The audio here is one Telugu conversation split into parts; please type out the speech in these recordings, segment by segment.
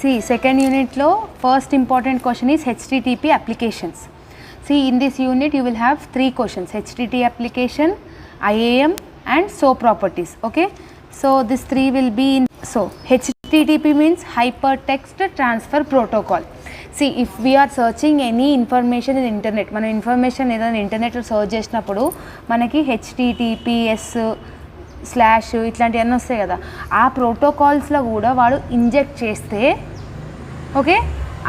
See, second unit lo first important question is HTTP applications. See, in this unit you will have 3 questions: HTTP application, IAM and SOAP properties. Okay, so this 3 will be in. So HTTP means hypertext transfer protocol. See, if we are searching any information in internet, మన ఇన్ఫర్మేషన్ ఏదైనా ఇంటర్నెట్లో సర్చ్ చేసినప్పుడు మనకి HTTPS స్లాష్ ఇట్లాంటివన్నీ వస్తాయి కదా, ఆ ప్రోటోకాల్స్లో కూడా వాడు ఇంజెక్ట్ చేస్తే ఓకే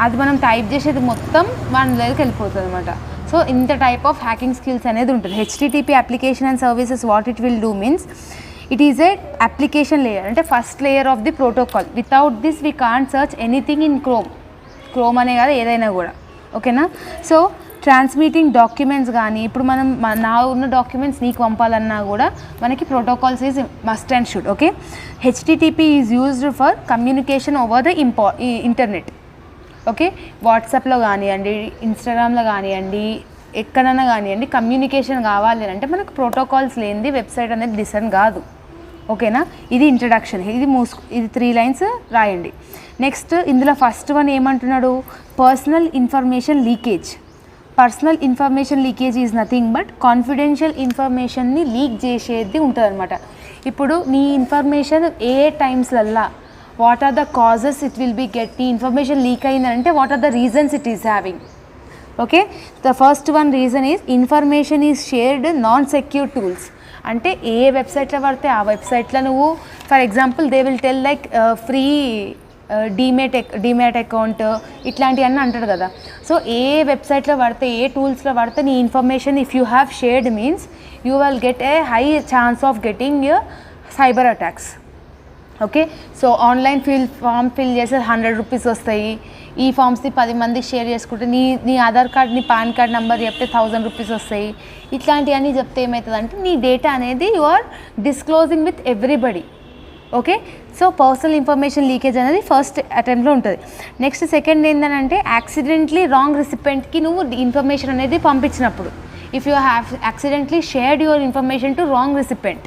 అది మనం టైప్ చేసేది మొత్తం వన్ లెవెల్కి వెళ్ళిపోతుంది అనమాట. సో ఇంత టైప్ ఆఫ్ హ్యాకింగ్ స్కిల్స్ అనేది ఉంటుంది. HTTP application and services what it will do means it is a application layer, అంటే first layer of the protocol. Without this we can't search anything in Chrome అనే కాదు ఏదైనా కూడా. ఓకేనా? సో ట్రాన్స్మిటింగ్ డాక్యుమెంట్స్ కానీ ఇప్పుడు మనం నా ఉన్న డాక్యుమెంట్స్ నీకు పంపాలన్నా కూడా మనకి protocols is must and should. Okay, HTTP is used for communication over the internet. Okay, వాట్సాప్లో కానివ్వండి, ఇన్స్టాగ్రామ్లో కానివ్వండి, ఎక్కడైనా కానివ్వండి కమ్యూనికేషన్ కావాలి అంటే మనకు ప్రోటోకాల్స్ లేనిది వెబ్సైట్ అనేది డిజైన్ కాదు. ఓకేనా? ఇది ఇంట్రడక్షన్. ఇది 3 లైన్స్ రాయండి. నెక్స్ట్ ఇందులో ఫస్ట్ వన్ ఏమంటున్నాడు, personal information leakage. Personal information leakage is nothing but confidential ఇన్ఫర్మేషన్ని లీక్ చేసేది ఉంటుంది అనమాట. ఇప్పుడు నీ ఇన్ఫర్మేషన్ ఏ టైమ్స్లల్లా what are the causes it will be get, నీ ఇన్ఫర్మేషన్ లీక్ అయిందంటే what are the reasons it is having. Okay, the first one reason is information is shared non secure tools. అంటే ఏ వెబ్సైట్లో పడితే ఆ వెబ్సైట్లో నువ్వు for example they will tell like free demat account ఇట్లాంటివన్నీ అంటాడు కదా. సో ఏ వెబ్సైట్లో పడితే ఏ టూల్స్లో పడితే నీ information if you have shared means you will get a high chance of getting cyber attacks. Okay, so online form fill చేస్తే 100 రూపీస్ వస్తాయి. ఈ ఫామ్స్ని 10 మందికి షేర్ చేసుకుంటే నీ ఆధార్ కార్డ్ నీ పాన్ కార్డ్ నెంబర్ చెప్తే 1000 రూపీస్ వస్తాయి. ఇట్లాంటివన్నీ చెప్తే ఏమవుతుందంటే నీ డేటా అనేది you are disclosing with everybody. Okay, so personal information leakage అనేది ఫస్ట్ అటెంప్ట్లో ఉంటుంది. నెక్స్ట్ సెకండ్ ఏంటంటే యాక్సిడెంట్లీ రాంగ్ రిసిపెంట్కి నువ్వు ఇన్ఫర్మేషన్ అనేది పంపించినప్పుడు if you have accidentally shared your information to wrong recipient,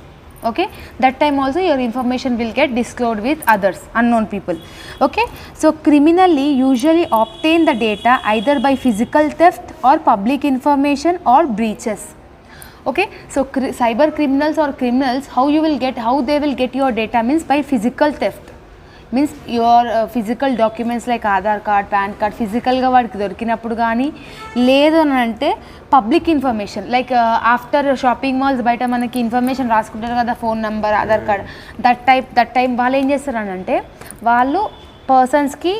okay, that time also your information will get disclosed with others, unknown people. Okay, so criminally usually obtain the data either by physical theft or public information or breaches. Okay, so cyber criminals or criminals how they will get your data means by physical theft, means your physical documents like Aadhaar card, pan card ఫిజికల్గా వాడికి దొరికినప్పుడు కానీ, లేదు అని అంటే public information like after shopping malls బయట మనకి ఇన్ఫర్మేషన్ రాసుకుంటారు కదా, phone number, Aadhaar card, that time వాళ్ళు ఏం చేస్తారనంటే వాళ్ళు పర్సన్స్కి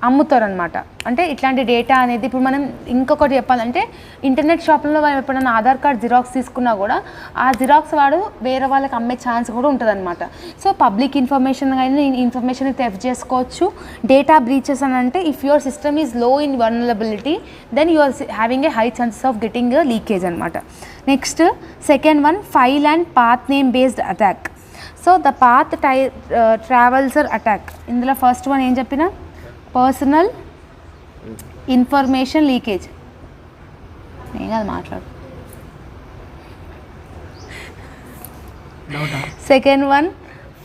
అమ్ముతారు అనమాట. అంటే ఇట్లాంటి డేటా అనేది ఇప్పుడు మనం ఇంకొకటి చెప్పాలంటే ఇంటర్నెట్ షాప్లో మనం ఎప్పుడైనా ఆధార్ కార్డ్ జిరాక్స్ తీసుకున్నా కూడా ఆ జిరాక్స్ వాడు వేరే వాళ్ళకి అమ్మే ఛాన్స్ కూడా ఉంటుంది అనమాట. సో పబ్లిక్ ఇన్ఫర్మేషన్ కానీ ఇన్ఫర్మేషన్ థెఫ్ట్ చేసుకోవచ్చు. డేటా బ్రీచెస్ అని అంటే if your system is low in vulnerability then you are having a high chances of getting leakage అనమాట. Next second one file and path name based attack. So the path traversal attack. ఇందులో ఫస్ట్ వన్ ఏం చెప్పినా పర్సనల్ ఇన్ఫర్మేషన్ లీకేజ్. నేను అది మాట్లాడు. Second one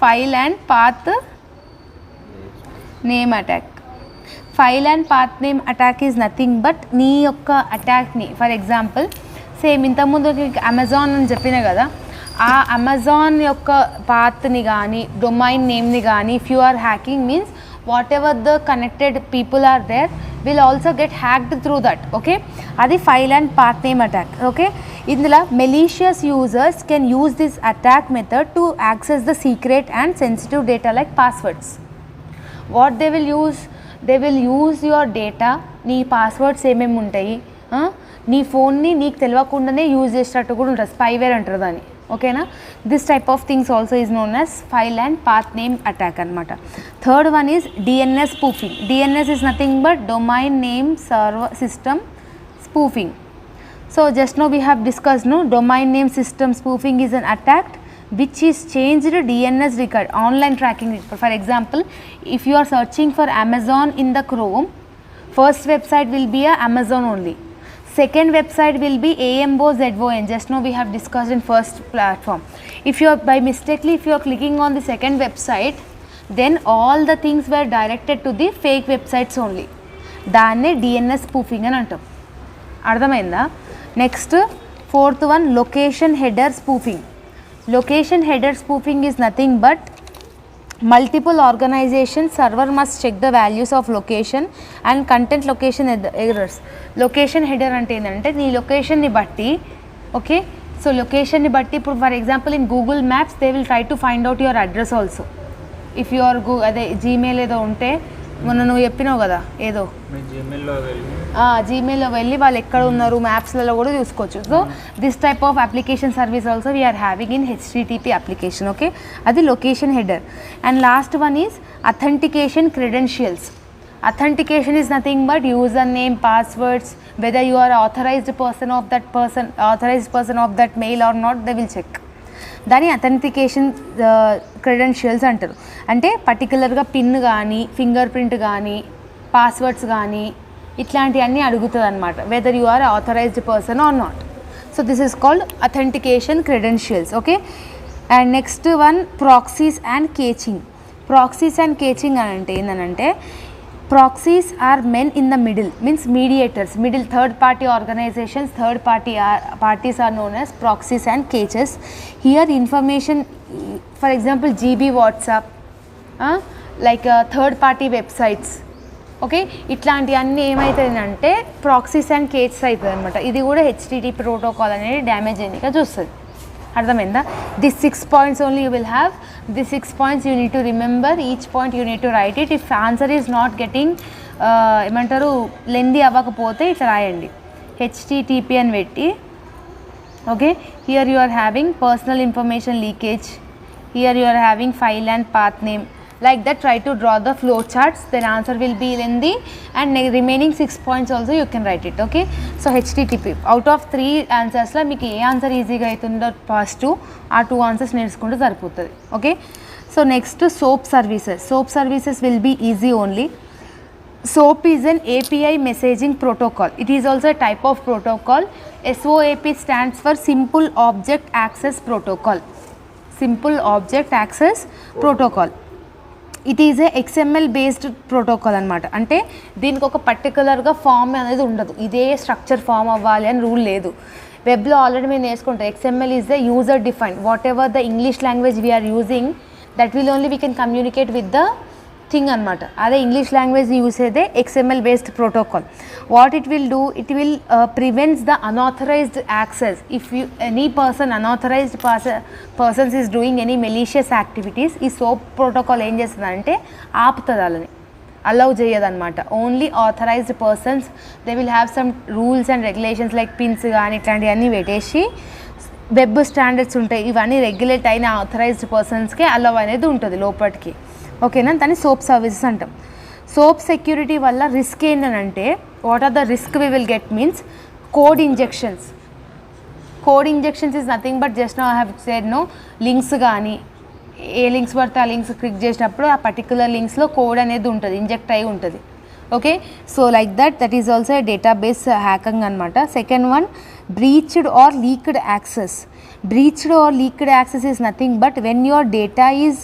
file and path name attack. File and path name attack is nothing but నీ యొక్క అటాక్ని ఫర్ ఎగ్జాంపుల్ సేమ్ ఇంతకుముందు అమెజాన్ అని చెప్పినా కదా, ఆ అమెజాన్ యొక్క పాత్ని కానీ డొమైన్ నేమ్ని కానీ if you are hacking means whatever the connected people are there will also get hacked through that. Okay, adi file and path name attack. Okay, indula malicious users can use this attack method to access the secret and sensitive data like passwords. What they will use your data, nee passwords emem untayi, నీ ఫోన్ని నీకు తెలియకుండానే యూజ్ చేసేటట్టు కూడా ఉంటుంది, స్పైవేర్ అంటారు దాన్ని. ఓకేనా? This type of things also is known as file and path name attack అనమాట. Third one is DNS spoofing. DNS is nothing but domain name server system spoofing. So just know we have discuss domain name system spoofing is an attack which is changed DNS record, online tracking record. For example, if you are searching for Amazon in the Chrome, first website will be a Amazon only. Second website will be AMBOZON. Just now we have discussed in first platform. If you are by mistakenly if you are clicking on the second website, then all the things were directed to the fake websites only. దాన్నే డిఎన్ఎస్ స్పూఫింగ్ అని అంటాం. అర్థమైందా? Next fourth one location header spoofing. Location header spoofing is nothing but multiple organizations server must check the values of location and content location errors. Location header అంటే ఏంటంటే నీ లొకేషన్ని బట్టి, ఓకే, సో లొకేషన్ని బట్టి ఇప్పుడు for example in Google maps they will try to find out your address also. If your అదే జీమెయిల్ ఏదో ఉంటే మొన్న నువ్వు చెప్పినావు కదా ఏదో జీమెయిల్లో వెళ్ళి వాళ్ళు ఎక్కడ ఉన్నారు మ్యాప్స్లలో కూడా చూసుకోవచ్చు. So this type of application service also we are having in HTTP application. Okay, అది location header. And last one is authentication credentials. Authentication is nothing but username, passwords, whether you are authorized person of that mail or not, they will check. దాని అథెంటికేషన్ క్రెడెన్షియల్స్ అంటారు. అంటే పర్టికులర్గా పిన్ కానీ ఫింగర్ ప్రింట్ కానీ పాస్వర్డ్స్ కానీ ఇట్లాంటివన్నీ అడుగుతుంది అనమాట, whether you are authorised person or not. So this is called authentication credentials. Okay, and next one proxies and caching. Proxies and caching అని అంటే ఏంటంటే proxies are men in the middle, means mediators, middle third party organizations, parties are known as proxies and caches. Here information, for example GB WhatsApp, like third party websites, okay, ఇట్లాంటివన్నీ ఏమవుతుందంటే ప్రాక్సీస్ అండ్ కేచెస్ అవుతుంది అనమాట. ఇది కూడా హెచ్టిటిపి ప్రోటోకాల్ అనేది డ్యామేజ్ అయ్యేదిగా చూస్తుంది. అర్థమైందా? This 6 points only you will have. This 6 points you need to remember. Each point you need to write it. If answer is not getting ఏమంటారు లెందీ అవ్వకపోతే ఇట్లా రాయండి హెచ్టిటిపి అని పెట్టి. Okay, here you are having personal information leakage, here you are having file and path name. Like that, try to draw the flow charts, then answer will be lengthy, and remaining 6 points also you can write it. Okay, so http out of 3 answers la meeku A answer ఈజీగా అవుతుందో ఫస్ట్ ఆ 2 answers నేర్చుకుంటే సరిపోతుంది. Okay, so next soap services. Soap services will be easy only. SOAP is an API messaging protocol. It is also a type of protocol. SOAP stands for Simple Object Access Protocol. Simple Object Access Protocol. It is A XML based protocol అనమాట. అంటే దీనికి ఒక పర్టికులర్గా ఫామ్ అనేది ఉండదు, ఇదే స్ట్రక్చర్ ఫామ్ అవ్వాలి అని రూల్ లేదు. వెబ్లో ఆల్రెడీ మేము నేర్చుకుంటాం XML is the user defined. Whatever the English language we are using that will only we can communicate with the thing అనమాట. అదే ఇంగ్లీష్ లాంగ్వేజ్ యూస్ అయితే XML based protocol. What it will do, it will prevents the unauthorized access. If you any person unauthorized persons is doing any malicious activities, ఈ సోప్ ప్రోటోకాల్ ఏం చేస్తుందంటే ఆపుతుంది, వాళ్ళని అలౌ చేయదన్నమాట. Only authorized persons, they will have some rules and regulations like pins కానీ ఇట్లాంటివన్నీ పెట్టేసి వెబ్ స్టాండర్డ్స్ ఉంటాయి, ఇవన్నీ రెగ్యులేట్ అయిన ఆథరైజ్డ్ పర్సన్స్కే అలౌ అనేది ఉంటుంది లోపలికి. ఓకేనా, దాన్ని సోప్ సర్వీసెస్ అంటాం. సోప్ సెక్యూరిటీ వల్ల రిస్క్ ఏంటంటే, what are the risk we will get means code injections. Code injections is nothing but just no I have said no, links కానీ ఏ లింక్స్ పడితే ఆ లింక్స్ క్లిక్ చేసినప్పుడు ఆ పర్టికులర్ లింక్స్లో కోడ్ అనేది ఉంటుంది, ఇంజెక్ట్ అయి ఉంటుంది. Okay, so like that is also a database hacking అనమాట. Second one breached or leaked access. Breached or leaked access is nothing but when your data is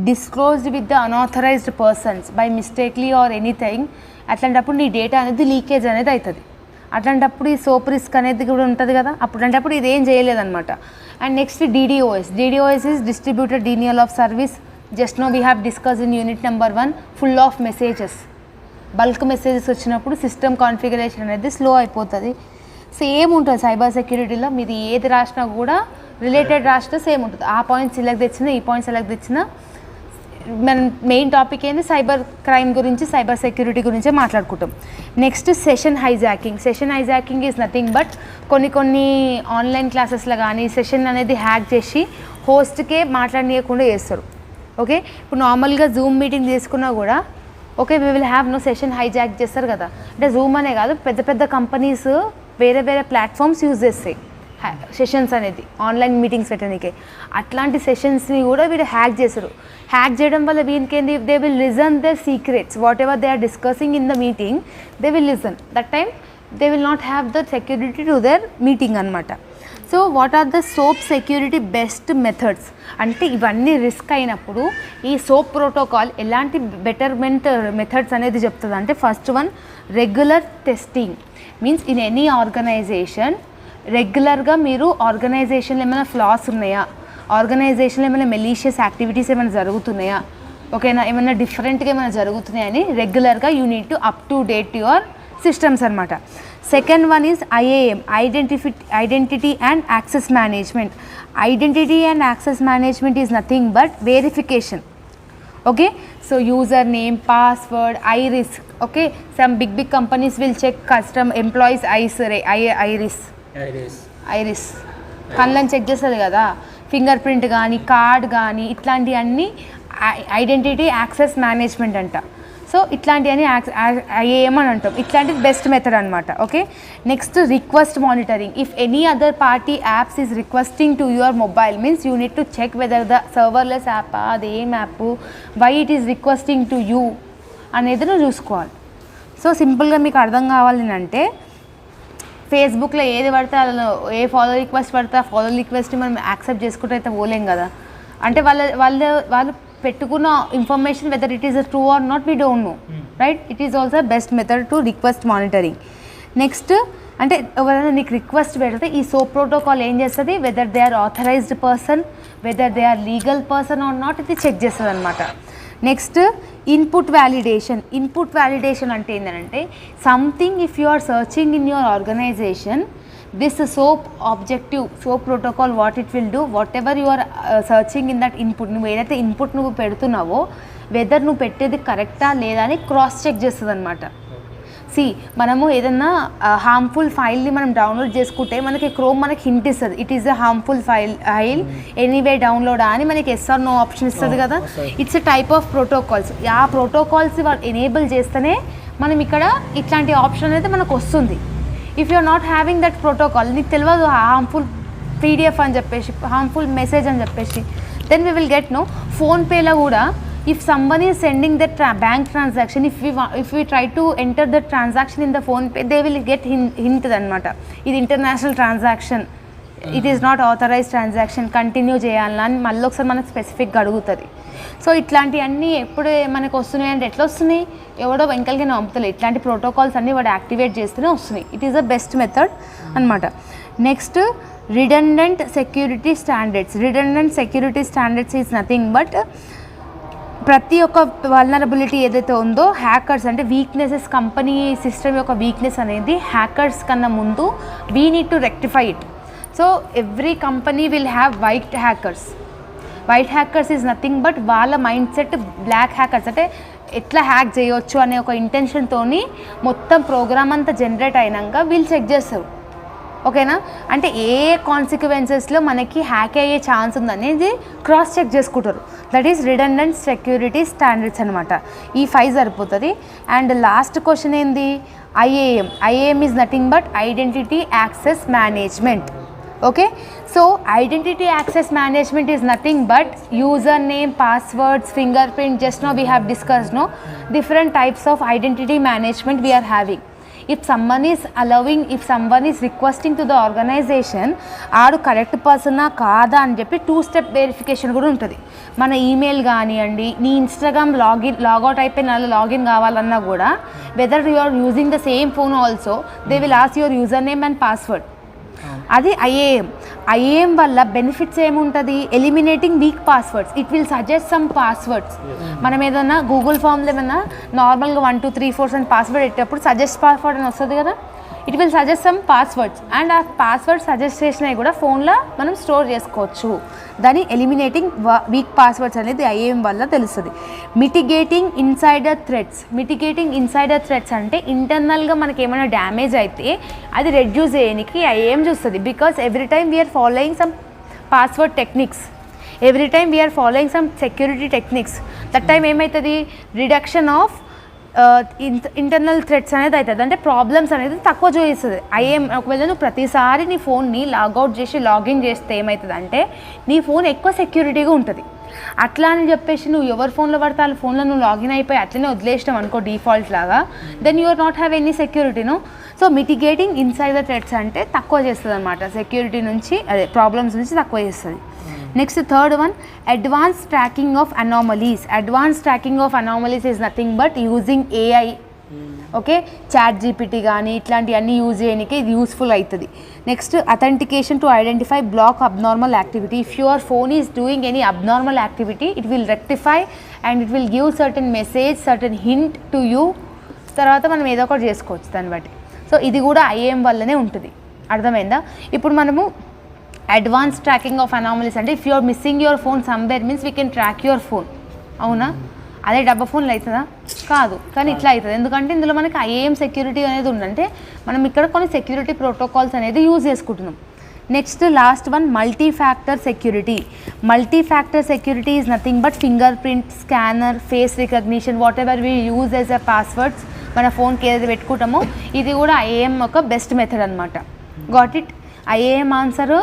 disclosed with the unauthorized persons by mistakenly or anything, అట్లాంటప్పుడు నీ డేటా అనేది లీకేజ్ అనేది అవుతుంది. అట్లాంటప్పుడు ఈ సోప్ రిస్క్ అనేది కూడా ఉంటుంది కదా, అప్పుడంటప్పుడు ఇది ఏం చేయలేదన్నమాట. And next DDoS is distributed denial of service. just now we have discussed in unit number 1, full of messages, bulk messages వచ్చినప్పుడు సిస్టమ్ కాన్ఫిగరేషన్ అనేది స్లో అయిపోతుంది. సేమ్ ఉంటుంది సైబర్ సెక్యూరిటీలో, మీది ఏది రాసినా కూడా రిలేటెడ్ రాసినా సేమ్ ఉంటుంది. ఆ పాయింట్స్ సెలెక్ట్ తెచ్చినా ఈ పాయింట్స్ సెలెక్ట్ తెచ్చినా మన మెయిన్ టాపిక్ ఏంది సైబర్ క్రైమ్ గురించి, సైబర్ సెక్యూరిటీ గురించే మాట్లాడుకుంటాం. Next session hijacking. Session hijacking is nothing but కొన్ని ఆన్లైన్ క్లాసెస్లో కానీ సెషన్ అనేది హ్యాక్ చేసి హోస్ట్కే మాట్లాడనీయకుండా చేస్తారు. ఓకే, ఇప్పుడు నార్మల్గా జూమ్ మీటింగ్ తీసుకున్నా కూడా okay we will have no session hijack చేస్తారు కదా. అంటే జూమ్ అనే కాదు, పెద్ద కంపెనీస్ వేరే ప్లాట్ఫామ్స్ యూజ్ చేస్తాయి సెషన్స్ అనేది ఆన్లైన్ మీటింగ్స్ పెట్టడానికి. అట్లాంటి సెషన్స్ని కూడా వీళ్ళు హ్యాక్ చేస్తారు. హ్యాక్ చేయడం వల్ల వీరికి ఏంది, they will listen their secrets, whatever they are discussing in the meeting they will listen. That time they will not have the security to their meeting అనమాట. So what are the SOAP security best methods అంటే ఇవన్నీ రిస్క్ అయినప్పుడు ఈ సోప్ ప్రోటోకాల్ ఎలాంటి బెటర్మెంట్ మెథడ్స్ అనేది చెప్తుంది అంటే first one regular testing means in any organization రెగ్యులర్గా మీరు ఆర్గనైజేషన్లో ఏమైనా ఫ్లాస్ ఉన్నాయా, ఆర్గనైజేషన్లో ఏమైనా మెలీషియస్ యాక్టివిటీస్ ఏమైనా జరుగుతున్నాయా, ఓకేనా, ఏమైనా డిఫరెంట్గా ఏమైనా జరుగుతున్నాయని రెగ్యులర్గా you need to up to date your systems అనమాట. Second one is IAM identity and access management. Identity and access management is nothing but verification. Okay, so user name, password, iris. Okay, some big companies will check custom employees iris కళ్ళని చెక్ చేస్తుంది కదా, ఫింగర్ ప్రింట్ కానీ కార్డ్ కానీ ఇట్లాంటివన్నీ ఐడెంటిటీ యాక్సెస్ మేనేజ్మెంట్ అంట. సో ఇట్లాంటివన్నీ IAM అని అంటాం. ఇట్లాంటిది బెస్ట్ మెథడ్ అనమాట. Okay, next request monitoring. If any other party apps is requesting to your mobile means you need to check whether the serverless app అది ఏం app, why it is requesting to you అనేది నువ్వు చూసుకోవాలి. సో సింపుల్గా మీకు అర్థం కావాలి అంటే ఫేస్బుక్లో ఏది పడితే ఏ ఫాలో రిక్వెస్ట్ పడితే ఆ ఫాలో రిక్వెస్ట్ మనం యాక్సెప్ట్ చేసుకుంటే అయితే పోలేం కదా. అంటే వాళ్ళు పెట్టుకున్న information weather it is true or not we don't know, right? It is also best method to request monitoring. Next అంటే ఎవరైనా నీకు రిక్వెస్ట్ పెడితే ఈ సోప్ ప్రోటోకాల్ ఏం చేస్తుంది, whether they are authorised person, whether they are legal person or not, ఇది చెక్ చేస్తుంది అనమాట. Next input validation. Input validation అంటే ఏంటంటే something if you are searching in your organisation this soap objective soap protocol what it will do, whatever you are searching in that input నువ్వు ఏదైతే ఇన్పుట్ నువ్వు పెడుతున్నావో వెదర్ నువ్వు పెట్టేది కరెక్టా లేదా అని క్రాస్ చెక్ చేస్తుంది అనమాట. మనము ఏదన్నా హార్మ్ఫుల్ ఫైల్ని మనం డౌన్లోడ్ చేసుకుంటే మనకి క్రోమ్ మనకి హింట్ ఇస్తుంది, it is a harmful file anyway download అని మనకి ఎస్ ఆర్ నో ఆప్షన్ ఇస్తుంది కదా. It's a type of protocols. ఆ ప్రోటోకాల్స్ ఎనేబుల్ చేస్తేనే మనం ఇక్కడ ఇట్లాంటి ఆప్షన్ అయితే మనకు వస్తుంది. If you are not having that protocol, నీకు తెలియదు హార్మ్ఫుల్ PDF అని చెప్పేసి, హార్మ్ఫుల్ మెసేజ్ అని చెప్పేసి, then we will get no. ఫోన్పేలో కూడా if someone is sending that bank transaction, if we try to enter the transaction in the phone pay, they will get hint anamata ఇది international transaction, it is not authorised transaction, continue చేయాలని మళ్ళీ ఒకసారి మనకు స్పెసిఫిక్గా అడుగుతుంది. సో ఇట్లాంటివన్నీ ఎప్పుడు మనకు వస్తున్నాయి అంటే ఎట్లా వస్తున్నాయి, ఎవడో వెంకల్గా నమ్ముతలే, ఇట్లాంటి ప్రోటోకాల్స్ అన్నీ వాడు యాక్టివేట్ చేస్తూనే వస్తున్నాయి. It is the best method అనమాట. Next redundant security standards. Redundant security standards is nothing but ప్రతి ఒక్క వల్నరబిలిటీ ఏదైతే ఉందో హ్యాకర్స్ అంటే వీక్నెసెస్, కంపెనీ సిస్టమ్ యొక్క వీక్నెస్ అనేది హ్యాకర్స్ కన్నా ముందు we need to rectify it. So every company will have white hackers. White hackers is nothing but వాళ్ళ మైండ్ సెట్ బ్లాక్ హ్యాకర్స్ అంటే ఎట్లా హ్యాక్ చేయొచ్చు అనే ఒక ఇంటెన్షన్తోని మొత్తం ప్రోగ్రామ్ అంతా జనరేట్ అయినాక వీళ్ళు చెక్ చేస్తారు. ఓకేనా, అంటే ఏ కాన్సిక్వెన్సెస్లో మనకి హ్యాక్ అయ్యే ఛాన్స్ ఉందనేది క్రాస్ చెక్ చేసుకుంటారు. That is redundant security standards అనమాట. ఈ 5 సరిపోతుంది. అండ్ లాస్ట్ క్వశ్చన్ ఏంది, IAM is nothing but identity access management. Okay, so identity access management is nothing but username, passwords, fingerprint. Just now we have discussed different types of identity management we are having. If someone is requesting to the organization, ఆడు కరెక్ట్ పర్సనా కాదా అని చెప్పి 2-step వెరిఫికేషన్ కూడా ఉంటుంది. మన ఈమెయిల్ కానివ్వండి, నీ ఇన్స్టాగ్రామ్ లాగౌట్ అయిపోయిన లాగిన్ కావాలన్నా కూడా whether you are using the same phone also they will ask your user name and password. అది IAM వల్ల బెనిఫిట్స్ ఏముంటుంది, eliminating weak passwords. It will suggest some passwords. మనం ఏదన్నా గూగుల్ ఫామ్లో ఏమన్నా నార్మల్గా 1 2 3 4 అని పాస్వర్డ్ పెట్టేటప్పుడు సజెస్ట్ పాస్వర్డ్ అని వస్తుంది కదా, it will suggest some passwords and ఆ పాస్వర్డ్ సజెస్ట్ చేసినవి కూడా ఫోన్లో మనం స్టోర్ చేసుకోవచ్చు. దాని ఎలిమినేటింగ్ వీక్ పాస్వర్డ్స్ అనేది IAM వల్ల తెలుస్తుంది. మిటిగేటింగ్ ఇన్సైడర్ థ్రెట్స్ అంటే ఇంటర్నల్గా మనకి ఏమైనా డ్యామేజ్ అయితే అది రెడ్యూస్ చేయడానికి IAM చూస్తుంది. Because every time we are following some password techniques, every time we are following some security techniques. That time ఏమవుతుంది, రిడక్షన్ ఆఫ్ ఇంటర్నల్ థ్రెట్స్ అనేది అవుతుంది, అంటే ప్రాబ్లమ్స్ అనేది తక్కువ చూపిస్తుంది. ఒకవేళ నువ్వు ప్రతిసారి నీ ఫోన్ని లాగౌట్ చేసి లాగిన్ చేస్తే ఏమవుతుంది అంటే నీ ఫోన్ ఎక్కువ సెక్యూరిటీగా ఉంటుంది. అట్లా అని చెప్పేసి నువ్వు ఎవరి ఫోన్లో పడితే వాళ్ళ ఫోన్లో నువ్వు లాగిన్ అయిపోయి అట్లనే వదిలేసినావు అనుకో డిఫాల్ట్ లాగా, then you are not have any సెక్యూరిటీను. సో మిటిగేటింగ్ ఇన్సైడర్ థ్రెట్స్ అంటే తక్కువ చేస్తుంది అనమాట, సెక్యూరిటీ నుంచి అదే ప్రాబ్లమ్స్ నుంచి తక్కువ చేస్తుంది. Next third one, advance tracking of anomalies. Advance tracking of anomalies is nothing but using AI. Okay, chat GPT కానీ ఇట్లాంటివన్నీ యూజ్ చేయడానికి ఇది యూస్ఫుల్ అవుతుంది. Next authentication to identify block abnormal activity. If your phone is doing any abnormal activity it will rectify and it will give certain message, certain hint to you. తర్వాత మనం ఏదో ఒకటి చేసుకోవచ్చు దాన్ని బట్టి. సో ఇది కూడా ఐఏఎం వల్లనే ఉంటుంది, అర్థమైందా? ఇప్పుడు మనము అడ్వాన్స్ ట్రాకింగ్ ఆఫ్ అనామలీస్ అంటే if you are missing your phone somewhere means we can track your phone. అవునా? అదే డబ్బా ఫోన్లు అవుతుందా? కాదు, కానీ ఇట్లా అవుతుంది. ఎందుకంటే ఇందులో మనకి ఐఏఎం సెక్యూరిటీ అనేది ఉందంటే మనం ఇక్కడ కొన్ని సెక్యూరిటీ ప్రోటోకాల్స్ అనేది యూజ్ చేసుకుంటున్నాం. Next last one, multi factor security. Multi factor security is nothing but fingerprint, scanner, face recognition, whatever we use as a passwords మన ఫోన్కి ఏదైతే పెట్టుకుంటామో ఇది కూడా ఐఏఎం ఒక బెస్ట్ మెథడ్ అనమాట. Got it? IAM answer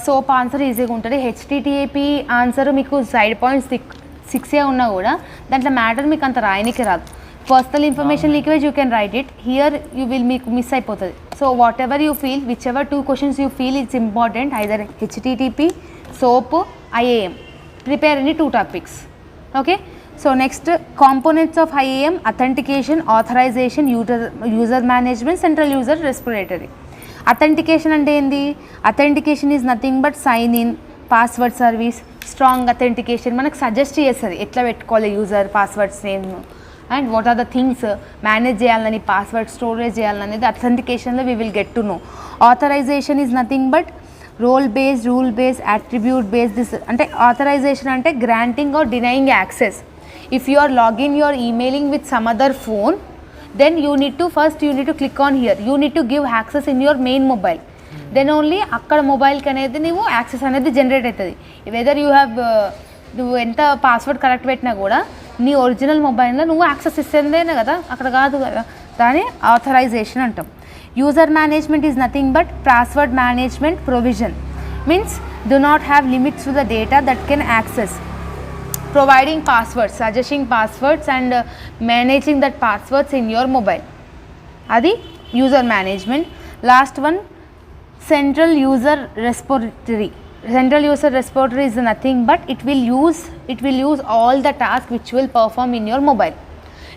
SOAP answer ఈజీగా ఉంటుంది. హెచ్టిటిపి ఆన్సర్ మీకు సైడ్ పాయింట్స్ 6 ఉన్నా కూడా దాంట్లో మ్యాటర్ మీకు అంత రాయనికి రాదు. Personal information leakage you can write it, here you will మీకు మిస్ అయిపోతుంది. So whatever you feel, whichever 2 questions you feel it's important, either HTTP, SOAP, IAM, prepare any 2 topics. Okay, so next components of IAM, authentication, authorization, user management, central user respiratory. Authentication అంటే ఏంది? Authentication is nothing but sign in, password service, strong authentication మనకు సజెస్ట్ చేస్తుంది ఎట్లా పెట్టుకోవాలి user passwords name and what are the things manage చేయాలని, పాస్వర్డ్ స్టోరేజ్ చేయాలనేది అథెంటికేషన్లో we will get to know. Authorization is nothing but role based, rule based, attribute based. This అంటే ఆథరైజేషన్ అంటే granting or denying access. If you are login, you are emailing with some other phone, then you need to click on here, you need to give access in your main mobile, then only అక్కడ మొబైల్కి అనేది నువ్వు యాక్సెస్ అనేది జనరేట్ అవుతుంది. వెదర్ యూ హ్యావ్ నువ్వు ఎంత పాస్వర్డ్ కరెక్ట్ పెట్టినా కూడా నీ ఒరిజినల్ మొబైల్లో నువ్వు యాక్సెస్ ఇస్తుందేనే కదా, అక్కడ కాదు కదా, దాన్ని ఆథరైజేషన్ అంటాం. User management is nothing but password management provision, means do not have limits to the data that can access, providing passwords, suggesting passwords and managing that passwords in your mobile. Adi user management. Last one, central user repository. Central user repository is nothing but it will use all the tasks which will perform in your mobile.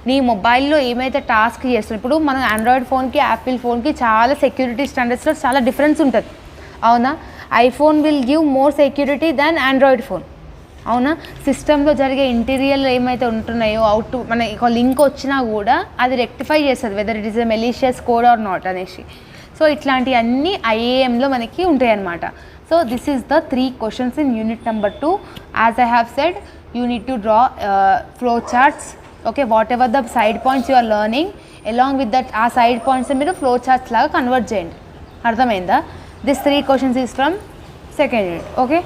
నీ మొబైల్లో ఏమైతే టాస్క్ చేస్తున్నావు, ఇప్పుడు మన ఆండ్రాయిడ్ ఫోన్కి యాపిల్ ఫోన్కి చాలా సెక్యూరిటీ స్టాండర్డ్స్లో చాలా డిఫరెన్స్ ఉంటుంది. అవునా? IPhone will give more security than Android phone. అవునా? సిస్టంలో జరిగే ఇంటీరియల్ ఏమైతే ఉంటున్నాయో అవుట్ మన ఒక లింక్ వచ్చినా కూడా అది రెక్టిఫై చేస్తుంది whether it is a malicious code or not అనేసి. సో ఇట్లాంటివన్నీ ఐఏఎంలో మనకి ఉంటాయి అన్నమాట. So this is the 3 questions in unit number 2. As I have said, you need to draw flow charts. Okay, whatever the side points you are learning, along with that ఆ side points మీరు flow charts లాగా కన్వర్ట్ చేయండి. అర్థమైందా? This 3 questions is from second unit. Okay.